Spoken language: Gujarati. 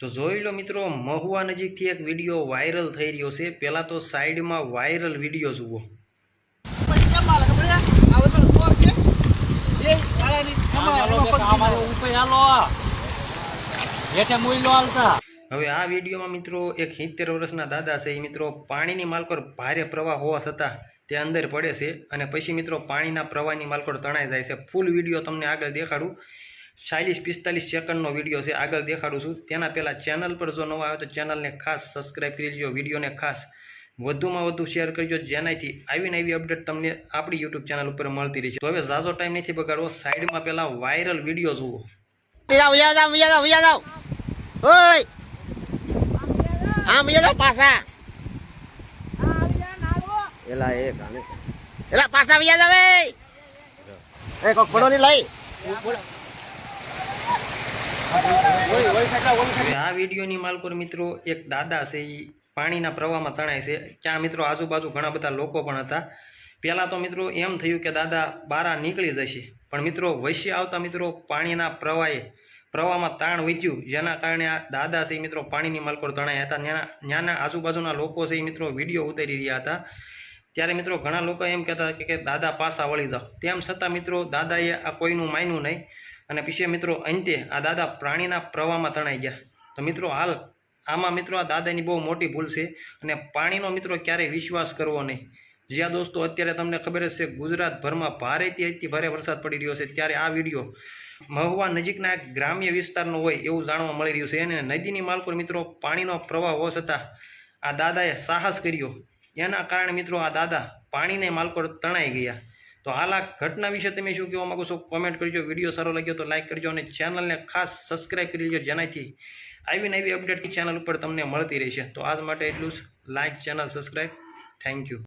તો જોઈ લો મિત્રો, મહુવા નજીકથી એક વિડીયો વાયરલ થઈ રહ્યો છે। પહેલા તો સાઈડમાં વાયરલ વિડીયો જુઓ। હવે આ વિડીયોમાં મિત્રો એક 70 વર્ષના દાદા છે। એ મિત્રો પાણીની માલકોર ભારે પ્રવાહ હોવા છતાં તે અંદર પડે છે અને પછી મિત્રો પાણીના પ્રવાહની માલકોર તણાઈ જાય છે। ફૂલ વિડીયો તમને આગળ દેખાડું। 40-45 સેકન્ડનો વિડીયો છે, આગળ દેખાડું છું। તેના પહેલાં ચેનલ પર જો નવા આવે તો ચેનલને ખાસ સબસ્ક્રાઈબ કરી લેજો, વિડીયોને ખાસ વધુમાં વધુ શેર કરજો, જેનાથી આવીને આવી અપડેટ તમને આપણી યુટ્યુબ ચેનલ ઉપર મળતી રહેશે। તો હવે ઝાઝો ટાઈમ નથી બગાડવો, સાઈડમાં પહેલાં વાયરલ વિડીયો જુઓ। આ વિડીયોની માલકોર મિત્રો એક દાદા છે, એ પાણીના પ્રવાહમાં તણાય છે। ત્યાં મિત્રો આજુબાજુ ઘણા બધા લોકો પણ હતા। પહેલાં તો મિત્રો એમ થયું કે દાદા બહાર નીકળી જશે, પણ મિત્રો વચ્ચે આવતા મિત્રો પાણીના પ્રવાહમાં તાણ વધ્યું, જેના કારણે આ દાદા છે મિત્રો પાણીની માલકોર તણાયા હતા। ત્યાંના આજુબાજુના લોકો છે એ મિત્રો વિડીયો ઉતારી રહ્યા હતા। ત્યારે મિત્રો ઘણા લોકો એમ કહેતા કે દાદા પાછા વળી જાઓ, તેમ છતાં મિત્રો દાદાએ આ કોઈનું માન્યું નહીં અને પછી મિત્રો અંતે આ દાદા પાણીના પ્રવાહમાં તણાઈ ગયા। તો મિત્રો હાલ આમાં મિત્રો આ દાદાની બહુ મોટી ભૂલ છે અને પાણીનો મિત્રો ક્યારેય વિશ્વાસ કરવો નહીં। જ્યાં દોસ્તો અત્યારે તમને ખબર જ છે, ગુજરાતભરમાં ભારેથી અતિ ભારે વરસાદ પડી રહ્યો છે, ત્યારે આ વિડીયો મહુવા નજીકના એક ગ્રામ્ય વિસ્તારનો હોય એવું જાણવા મળી રહ્યું છે। અને નદીની માલકોર મિત્રો પાણીનો પ્રવાહ હોવા છતાં આ દાદાએ સાહસ કર્યો, એના કારણે મિત્રો આ દાદા પાણીને માલકોર તણાઈ ગયા। તો હાલ આ ઘટના વિશે તમે શું કહેવા માગો છો, કોમેન્ટ કરજો। વિડીયો સારો લાગ્યો તો લાઇક કરજો અને ચેનલને ખાસ સબસ્ક્રાઈબ કરી લેજો, જેનાથી આવીને આવી અપડેટ ચેનલ ઉપર તમને મળતી રહેશે। તો આજ માટે એટલું જ, like, channel subscribe, thank you.